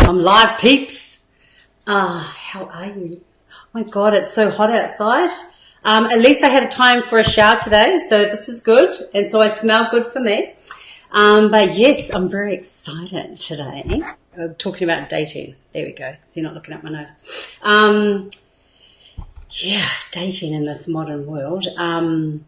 I'm live, peeps. How are you? Oh my God, it's so hot outside. At least I had time for a shower today, so this is good. And so I smell good for me. But yes, I'm very excited today. Talking about dating. There we go. So you're not looking at my nose. Yeah, dating in this modern world. And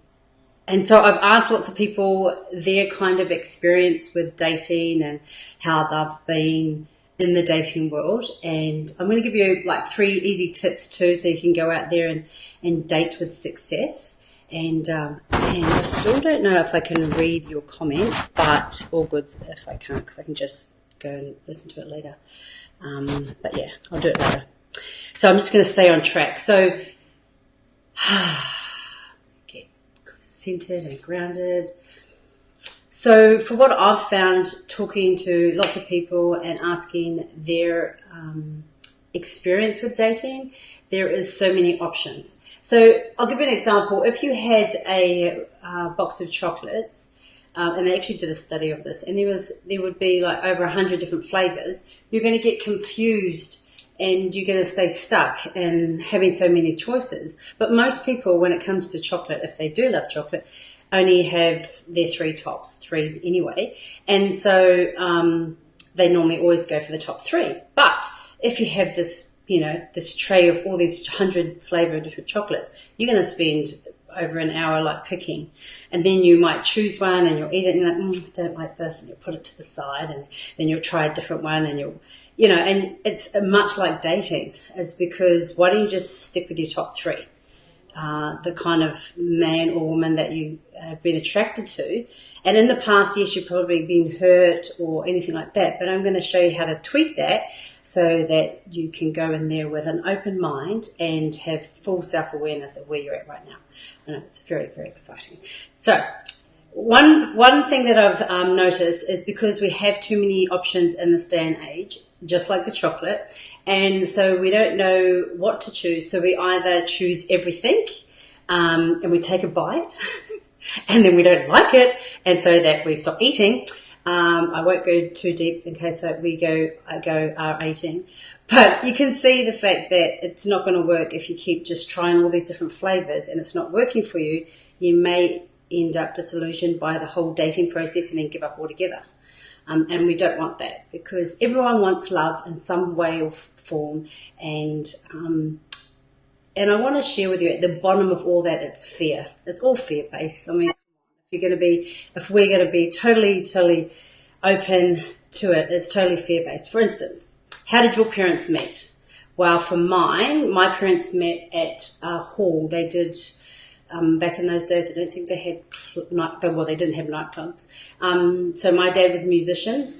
so I've asked lots of people their kind of experience with dating and how they've been in the dating world. And I'm going to give you like 3 easy tips too, so you can go out there and date with success. And I still don't know if I can read your comments, but all good if I can't, because I can just go and listen to it later. But yeah, I'll do it later. So I'm just going to stay on track. So get centered and grounded. So for what I've found, talking to lots of people and asking their experience with dating, there is so many options. So I'll give you an example. If you had a box of chocolates, and they actually did a study of this, and there would be like over 100 different flavors, you're going to get confused and you're going to stay stuck in having so many choices. But most people, when it comes to chocolate, if they do love chocolate, only have their 3 tops, 3s anyway. And so they normally always go for the top 3. But if you have this, this tray of all these 100 flavor different chocolates, you're going to spend over an hour like picking. And then you might choose one and you'll eat it and you're like, I don't like this, and you'll put it to the side, and then you'll try a different one, and and it's much like dating, is because why don't you just stick with your top 3? The kind of man or woman that you have been attracted to. And in the past, yes, you've probably been hurt or anything like that, but I'm going to show you how to tweak that so that you can go in there with an open mind and have full self-awareness of where you're at right now. And it's very, very exciting. So one thing that I've noticed is because we have too many options in this day and age, just like the chocolate, and so we don't know what to choose. So we either choose everything and we take a bite and then we don't like it, and so that we stop eating. I won't go too deep in case we are eating, but you can see the fact that it's not going to work if you keep just trying all these different flavors and it's not working for you. You may end up disillusioned by the whole dating process and then give up altogether. And we don't want that, because everyone wants love in some way or form. And I want to share with you, at the bottom of all that, it's fear. It's all fear-based. I mean, if we're going to be totally open to it, it's totally fear-based. For instance, how did your parents meet? Well, for mine, my parents met at a hall. They did... back in those days, I don't think they had they didn't have nightclubs. So my dad was a musician.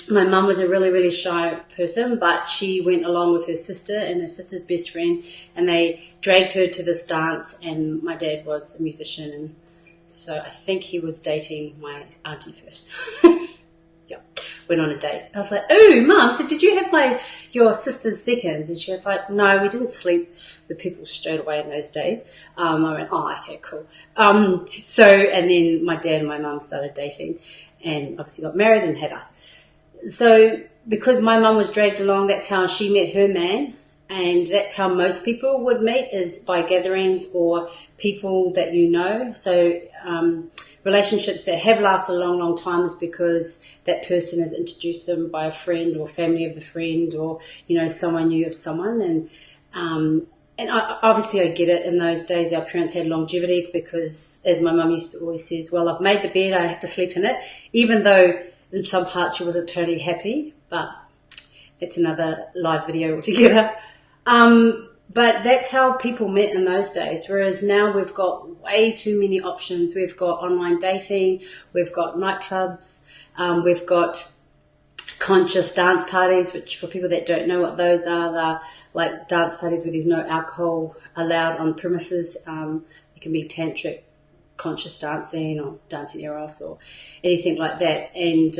My mum was a really, really shy person, but she went along with her sister and her sister's best friend, and they dragged her to this dance, and my dad was a musician, and so I think he was dating my auntie first. Yeah, went on a date. I was like, oh, Mum, so did you have your sister's seconds? And she was like, no, we didn't sleep with people straight away in those days. I went, oh, okay, cool. And then my dad and my mum started dating and obviously got married and had us. So because my mum was dragged along, that's how she met her man. And that's how most people would meet, is by gatherings or people that you know. So relationships that have lasted a long, long time is because that person has introduced them by a friend or family of the friend, or, someone knew of someone. And obviously I get it. In those days, our parents had longevity because, as my mum used to always say, well, I've made the bed, I have to sleep in it, even though in some parts she wasn't totally happy. But that's another live video altogether. But that's how people met in those days, whereas now we've got way too many options. We've got online dating, we've got nightclubs, we've got conscious dance parties, which for people that don't know what those are, they're like dance parties where there's no alcohol allowed on premises. It can be tantric conscious dancing or dancing eros or anything like that, and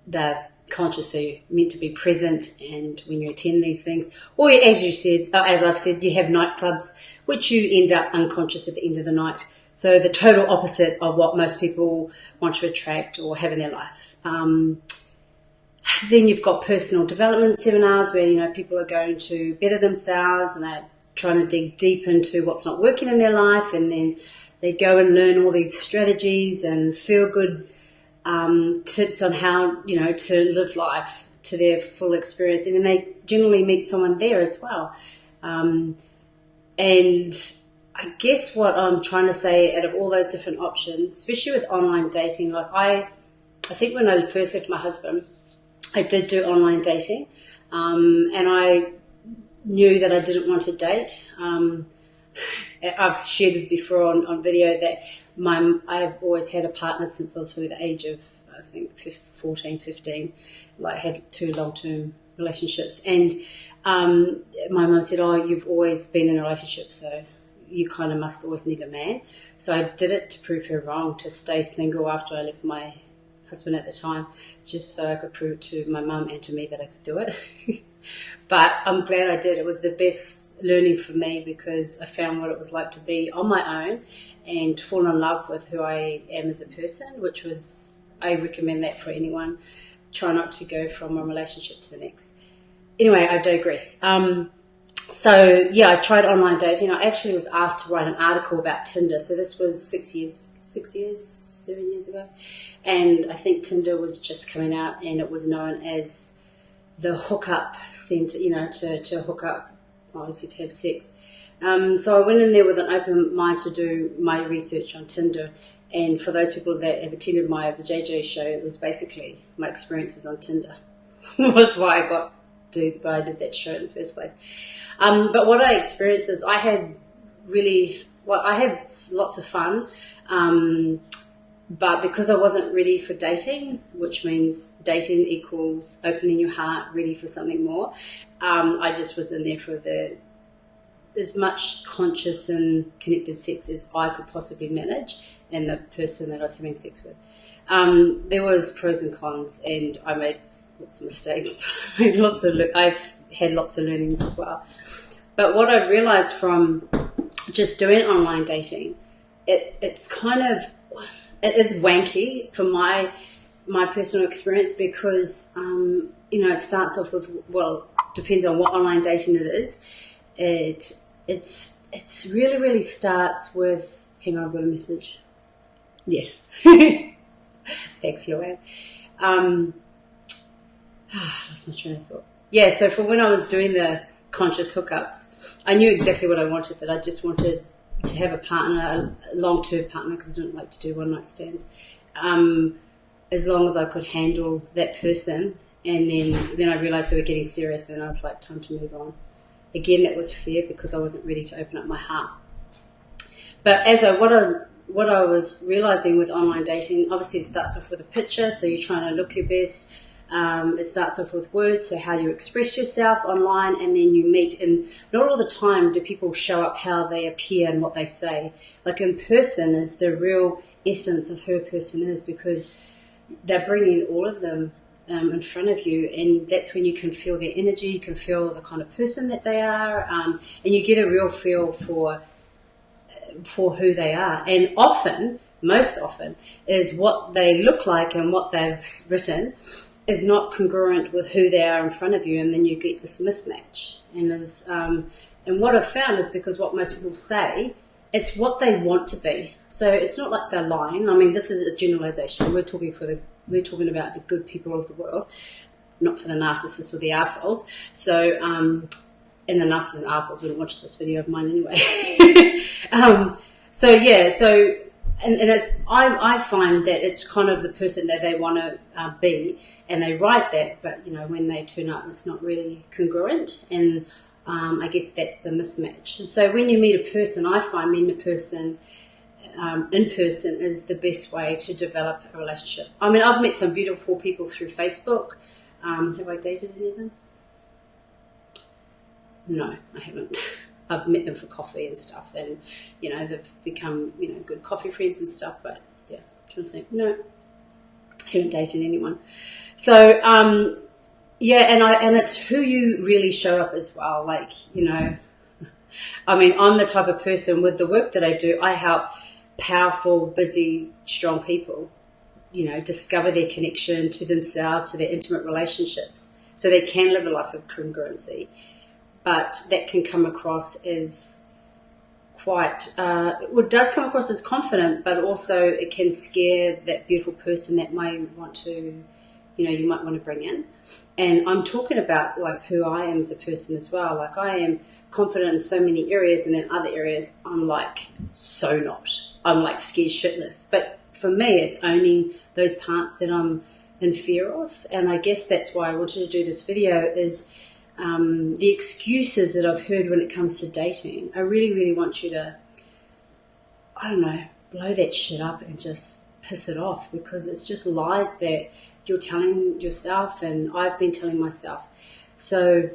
they're consciously meant to be present. And when you attend these things, or as I've said, you have nightclubs which you end up unconscious at the end of the night. So the total opposite of what most people want to attract or have in their life. Then you've got personal development seminars where, you know, people are going to better themselves and they're trying to dig deep into what's not working in their life, and then they go and learn all these strategies and feel good tips on how, you know, to live life to their full experience. And then they generally meet someone there as well. And I guess what I'm trying to say, out of all those different options, especially with online dating, like I think when I first left my husband, I did do online dating, and I knew that I didn't want to date. I've shared it before on video that I've always had a partner since I was probably the age of, I think, 14, 15, like had 2 long-term relationships. And my mum said, oh, you've always been in a relationship, so you kind of must always need a man. So I did it to prove her wrong, to stay single after I left my husband at the time, just so I could prove to my mum and to me that I could do it. But I'm glad I did. It was the best learning for me, because I found what it was like to be on my own and fall in love with who I am as a person, which was, I recommend that for anyone. Try not to go from one relationship to the next. Anyway, I digress. So yeah, I tried online dating. I actually was asked to write an article about Tinder. So this was 7 years ago. And I think Tinder was just coming out, and it was known as the hookup center, you know, to hook up, obviously to have sex. So I went in there with an open mind to do my research on Tinder. And for those people that have attended my JJ show, it was basically my experiences on Tinder was why I did that show in the first place. But what I experienced is I had lots of fun. But because I wasn't ready for dating, which means dating equals opening your heart, ready for something more, I just was in there for as much conscious and connected sex as I could possibly manage, and the person that I was having sex with. There was pros and cons, and I made lots of mistakes. I've had lots of learnings as well. But what I realized from just doing online dating, it's kind of, it is wanky from my personal experience, because you know, it starts off with, well, depends on what online dating it is. It's really starts with, hang on, I've got a message. Yes. Thanks, Luann. Lost my train of thought. Yeah, so for when I was doing the conscious hookups, I knew exactly what I wanted, that I just wanted to have a partner, a long-term partner, because I didn't like to do one-night stands, as long as I could handle that person. And then I realised they were getting serious, and I was like, time to move on. Again, that was fear, because I wasn't ready to open up my heart. But what I was realising with online dating, obviously it starts off with a picture, so you're trying to look your best. It starts off with words, so how you express yourself online, and then you meet. And not all the time do people show up how they appear and what they say. Like in person is the real essence of who a person is, because they're bringing all of them in front of you, and that's when you can feel their energy, you can feel the kind of person that they are, and you get a real feel for who they are. And most often, is what they look like and what they've written is not congruent with who they are in front of you, and then you get this mismatch. And what I've found is, because what most people say, it's what they want to be. So it's not like they're lying. I mean, this is a generalization. We're talking about the good people of the world, not for the narcissists or the assholes. So, and the narcissists and assholes wouldn't watch this video of mine anyway. And I find that it's kind of the person that they want to be, and they write that, but you know, when they turn up, it's not really congruent, and I guess that's the mismatch. So when you meet a person, I find meeting a person in person is the best way to develop a relationship. I mean, I've met some beautiful people through Facebook. Have I dated any of them? No, I haven't. I've met them for coffee and stuff, and you know, they've become, you know, good coffee friends and stuff. But yeah, I'm trying to think. No, I haven't dated anyone. So yeah, and it's who you really show up as well. Like, you know, I mean, I'm the type of person with the work that I do. I help powerful, busy, strong people, discover their connection to themselves, to their intimate relationships, so they can live a life of congruency. But that can come across as quite, it does come across as confident, but also it can scare that beautiful person that may want to, you might want to bring in. And I'm talking about like who I am as a person as well. Like I am confident in so many areas, and then other areas I'm like so not. I'm like scared shitless. But for me, it's owning those parts that I'm in fear of. And I guess that's why I wanted to do this video is the excuses that I've heard when it comes to dating. I really, really want you to, I don't know, blow that shit up and just piss it off, because it's just lies that you're telling yourself and I've been telling myself. So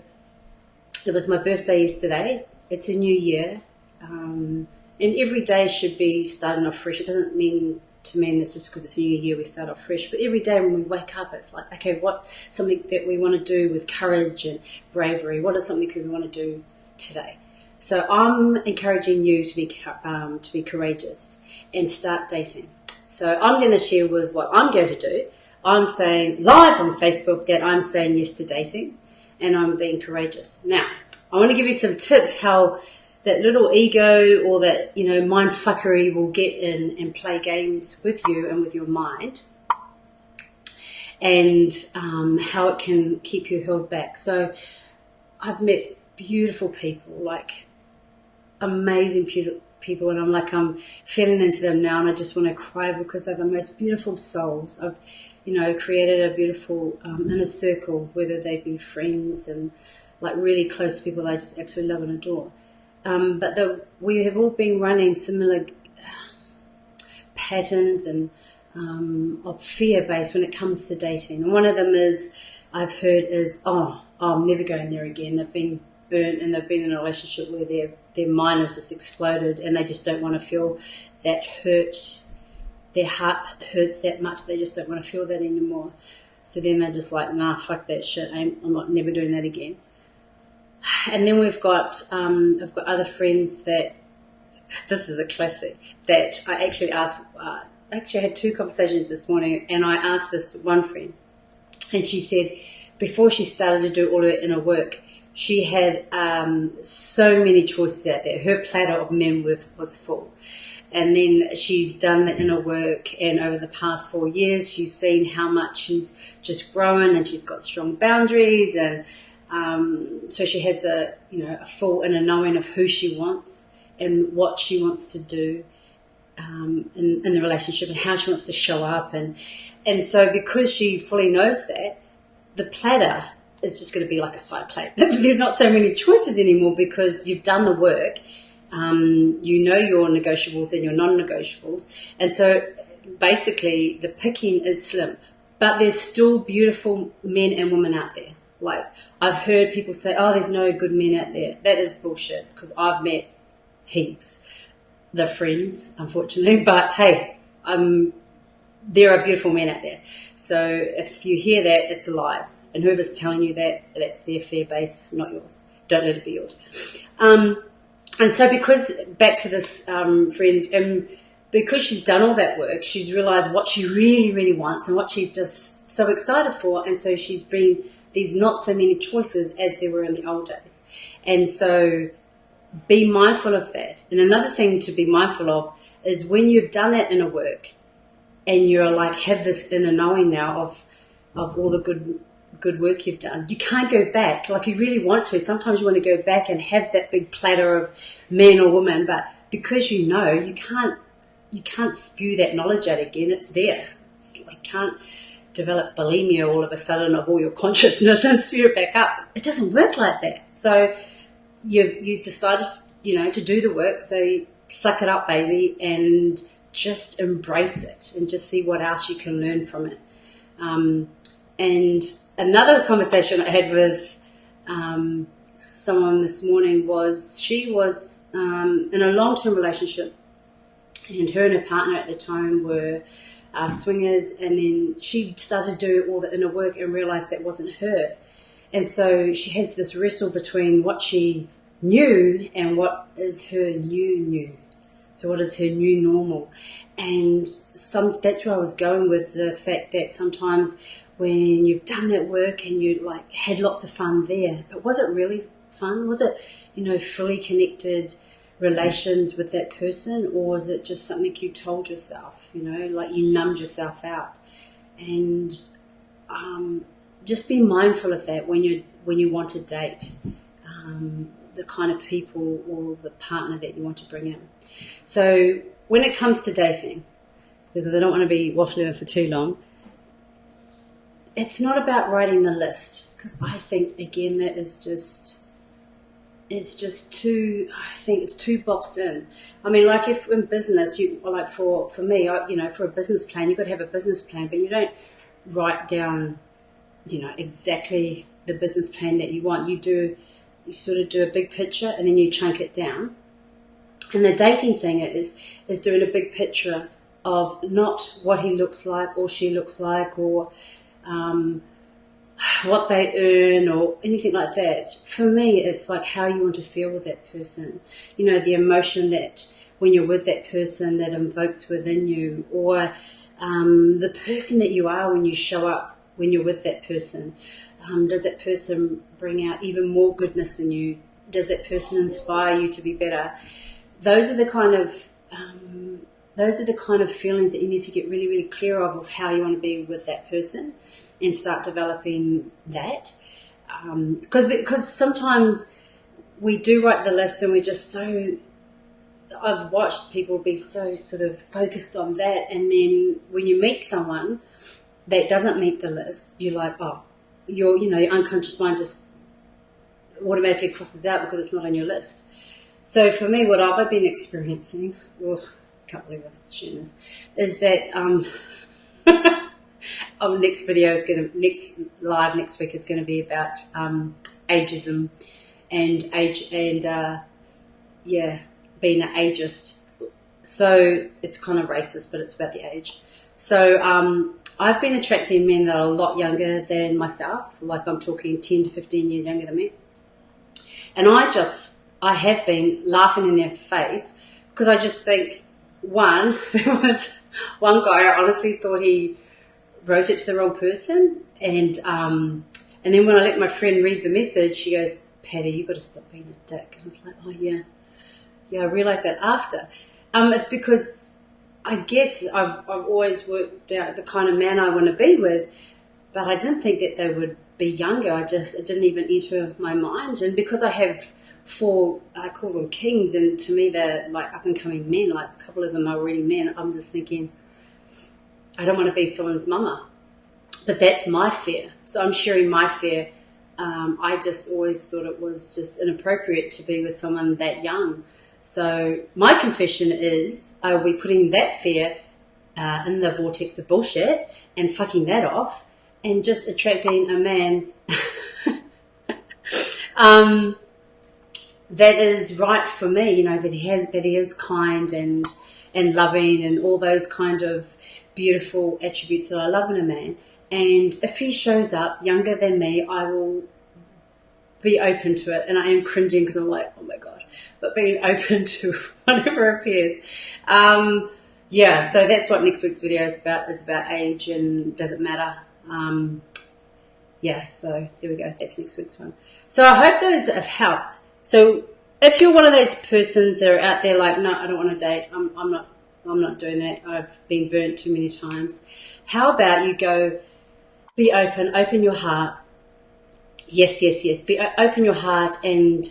it was my birthday yesterday. It's a new year. And every day should be starting off fresh. It doesn't mean to me it's just because it's a new year we start off fresh. But every day when we wake up, it's like, okay, what something that we want to do with courage and bravery? What is something we want to do today? So I'm encouraging you to be courageous and start dating. So I'm going to share with what I'm going to do. I'm saying live on Facebook that I'm saying yes to dating, and I'm being courageous. Now, I want to give you some tips how that little ego or that, mind fuckery will get in and play games with you and with your mind, and how it can keep you held back. So I've met beautiful people, like amazing people, and I'm feeling into them now, and I just want to cry because they're the most beautiful souls. I've created a beautiful inner circle, whether they be friends and like really close people I just absolutely love and adore. But we have all been running similar patterns and of fear-based when it comes to dating. And one of them I've heard is, I'm never going there again. They've been burnt and they've been in a relationship where their mind has just exploded and they just don't want to feel that hurt. Their heart hurts that much. They just don't want to feel that anymore. So then they're just like, nah, fuck that shit. I'm never doing that again. And then I've got other friends that, this is a classic, that I actually asked, I had 2 conversations this morning, and I asked this one friend, and she said before she started to do all her inner work, she had so many choices out there. Her platter of men was full. And then she's done the inner work, and over the past 4 years, she's seen how much she's just grown, and she's got strong boundaries, and so she has a full inner knowing of who she wants and what she wants to do in the relationship and how she wants to show up, and so because she fully knows that, the platter is just going to be like a side plate. There's not so many choices anymore because you've done the work. Your negotiables and your non-negotiables, and so basically the picking is slim, but there's still beautiful men and women out there. Like I've heard people say, there's no good men out there. That is bullshit, because I've met heaps. They're friends, unfortunately, but hey, there are beautiful men out there. So if you hear that, it's a lie, and whoever's telling you that, that's their fear base, not yours. Don't let it be yours. And so because, back to this friend, because she's done all that work, she's realised what she really, really wants and what she's just so excited for, and so she's been these not so many choices as there were in the old days. And so be mindful of that. And another thing to be mindful of is when you've done that inner work and you're like, have this inner knowing now of all the good work you've done, you can't go back like you really want to. Sometimes you want to go back and have that big platter of men or women, but because you can't spew that knowledge out again. It's there. It's like, you can't develop bulimia all of a sudden of all your consciousness and spew it back up. It doesn't work like that. So you decided to do the work, so suck it up, baby, and just embrace it and just see what else you can learn from it. And another conversation I had with someone this morning was, she was in a long-term relationship, and her and her partner at the time were swingers, and then she started to do all the inner work and realised that wasn't her. And so she has this wrestle between what she knew and what is her new. So what is her new normal? And that's where I was going with the fact that sometimes when you've done that work and you like had lots of fun there, but was it really fun? Was it, fully connected relations with that person, or was it just something you told yourself, like you numbed yourself out? And just be mindful of that when you want to date the kind of people or the partner that you want to bring in. So when it comes to dating, because I don't want to be waffling on for too long, it's not about writing the list, because I think, again, that is just, it's just too, I think it's too boxed in. I mean, like if in business, like for me, for a business plan, you've got to have a business plan, but you don't write down, exactly the business plan that you want. You sort of do a big picture and then you chunk it down. And the dating thing is doing a big picture of not what he looks like or she looks like, or what they earn or anything like that. For me, it's like how you want to feel with that person. The emotion that when you're with that person that invokes within you, or the person that you are when you show up, when you're with that person. Does that person bring out even more goodness in you? Does that person inspire you to be better? Those are the kind of feelings that you need to get really, really clear of how you want to be with that person, and start developing that. Because sometimes we do write the list and we're just so, I've watched people be so sort of focused on that, and then when you meet someone that doesn't meet the list, you're like, oh, your unconscious mind just automatically crosses out because it's not on your list. So for me, what I've been experiencing, I can't believe I'm sharing this, is that next week is going to be about ageism and being an ageist. So it's kind of racist, but it's about the age. So I've been attracting men that are a lot younger than myself, like I'm talking 10 to 15 years younger than me. And I have been laughing in their face, because I just think, one, there was one guy, I honestly thought he wrote it to the wrong person. And then when I let my friend read the message, she goes, Patty, you've got to stop being a dick. And I was like, oh yeah. Yeah, I realised that after. It's because I guess I've always worked out the kind of man I want to be with, but I didn't think that they would be younger. It didn't even enter my mind. And because I have 4, I call them kings, and to me they're like up and coming men, like a couple of them are already men, I'm just thinking, I don't want to be someone's mama. But that's my fear. So I'm sharing my fear. I just always thought it was just inappropriate to be with someone that young. So my confession is I will be putting that fear in the vortex of bullshit and fucking that off, and just attracting a man that is right for me, that he is kind and loving and all those kind of beautiful attributes that I love in a man. And if he shows up younger than me, I will be open to it. And I am cringing because I'm like, oh my God, but being open to whatever appears. So that's what next week's video is about age, and does it matter? So there we go. That's next week's one. So I hope those have helped. So if you're one of those persons that are out there like, no, I don't want to date, I'm not doing that, I've been burnt too many times, how about you go, be open your heart. Yes. Open your heart, and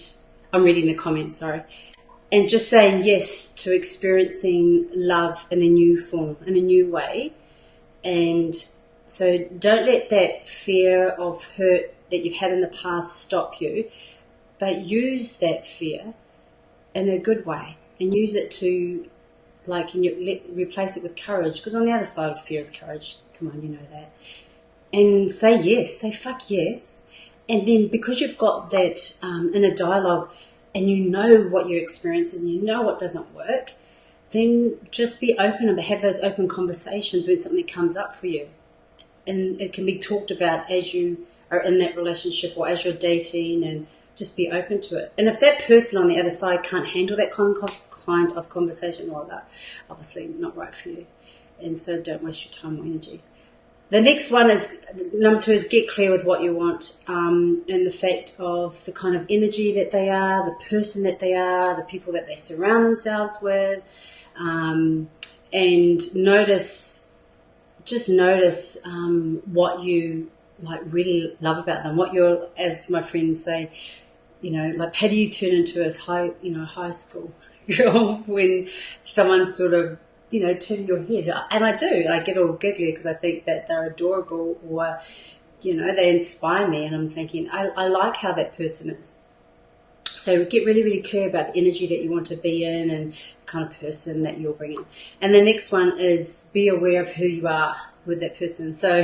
I'm reading the comments, sorry. And just saying yes to experiencing love in a new form, in a new way. And so don't let that fear of hurt that you've had in the past stop you, but use that fear in a good way, and use it to, replace it with courage, because on the other side of fear is courage. Come on, you know that. And say yes, say fuck yes. And then because you've got that inner dialogue, and you know what you're experiencing, you know what doesn't work, then just be open and have those open conversations when something comes up for you. And it can be talked about as you are in that relationship or as you're dating, and just be open to it. And if that person on the other side can't handle that kind of kind of conversation, well, that's obviously not right for you. And so don't waste your time or energy. The next one is, number 2, is get clear with what you want, and the fact of the kind of energy that they are, the person that they are, the people that they surround themselves with, and notice what you like really love about them, what you're, as my friends say, like how do you turn into a high school girl when someone sort of turn your head, and I do, and I get all giggly because I think that they're adorable, or they inspire me, and I'm thinking I like how that person is. So get really, really clear about the energy that you want to be in and the kind of person that you're bringing. And the next one is be aware of who you are with that person. So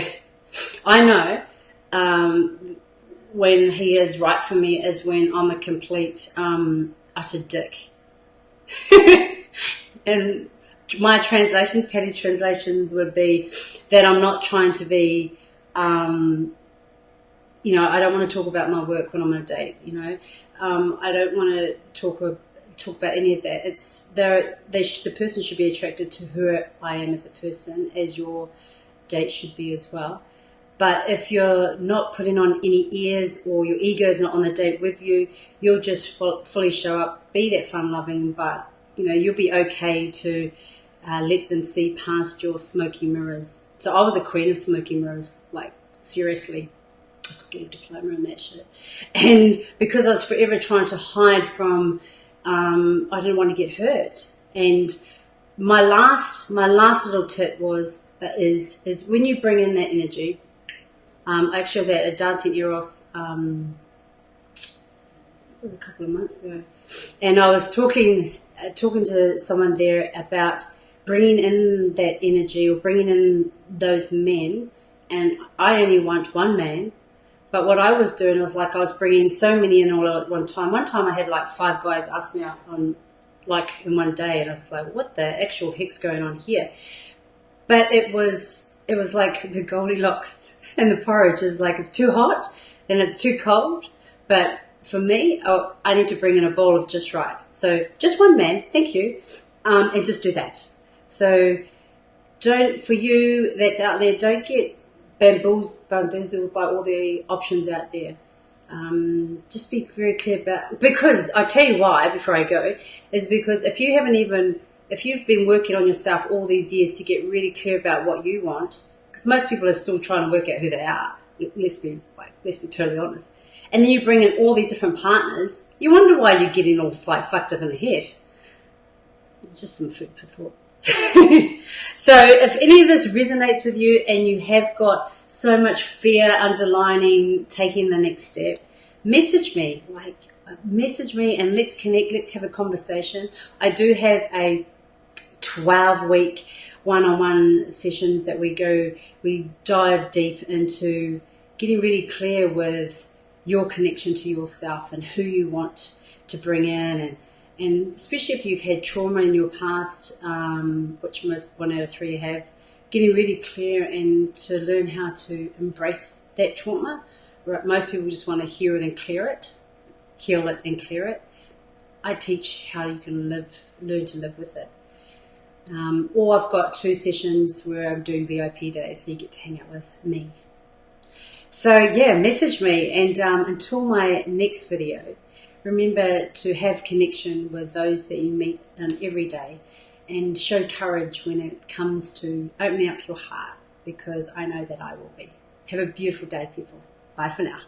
I know when he is right for me is when I'm a complete utter dick. And my translations, Patty's translations, would be that I'm not trying to be, I don't want to talk about my work when I'm on a date, I don't want to talk about any of that. It's the person should be attracted to who I am as a person, as your date should be as well. But if you're not putting on any airs, or your ego is not on the date with you, you'll just fully show up, be that fun-loving, but you'll be okay to let them see past your smoky mirrors. So I was a queen of smoky mirrors, like seriously. I could get a diploma in that shit. And because I was forever trying to hide from, I didn't want to get hurt. And my last little tip is when you bring in that energy. Actually, I was at a dancing Eros it was a couple of months ago, and I was talking to someone there about bringing in that energy, or bringing in those men. And I only want one man, but what I was doing was I was bringing so many in all at one time. One time I had 5 guys ask me out on in one day, and I was like, what the actual heck's going on here? But it was like the Goldilocks and the porridge is it's too hot, then it's too cold. But for me, I need to bring in a bowl of just right. So just one man, thank you, and just do that. So for you that's out there, don't get bamboozled by all the options out there. Just be very clear about, because I'll tell you why before I go, is because if you've been working on yourself all these years to get really clear about what you want, because most people are still trying to work out who they are, let's be totally honest, and then you bring in all these different partners, you wonder why you're getting all fucked up in the head. It's just some food for thought. So if any of this resonates with you and you have got so much fear underlining taking the next step, message me and let's connect, let's have a conversation. I do have a 12-week one-on-one sessions that we dive deep into getting really clear with your connection to yourself and who you want to bring in, and especially if you've had trauma in your past, which most 1 out of 3 have, getting really clear and to learn how to embrace that trauma. Most people just want to hear it and heal it and clear it. I teach how you can learn to live with it. Or I've got 2 sessions where I'm doing VIP days, so you get to hang out with me. So yeah, message me, and until my next video, remember to have connection with those that you meet every day, and show courage when it comes to opening up your heart, because I know that I will be. Have a beautiful day, people. Bye for now.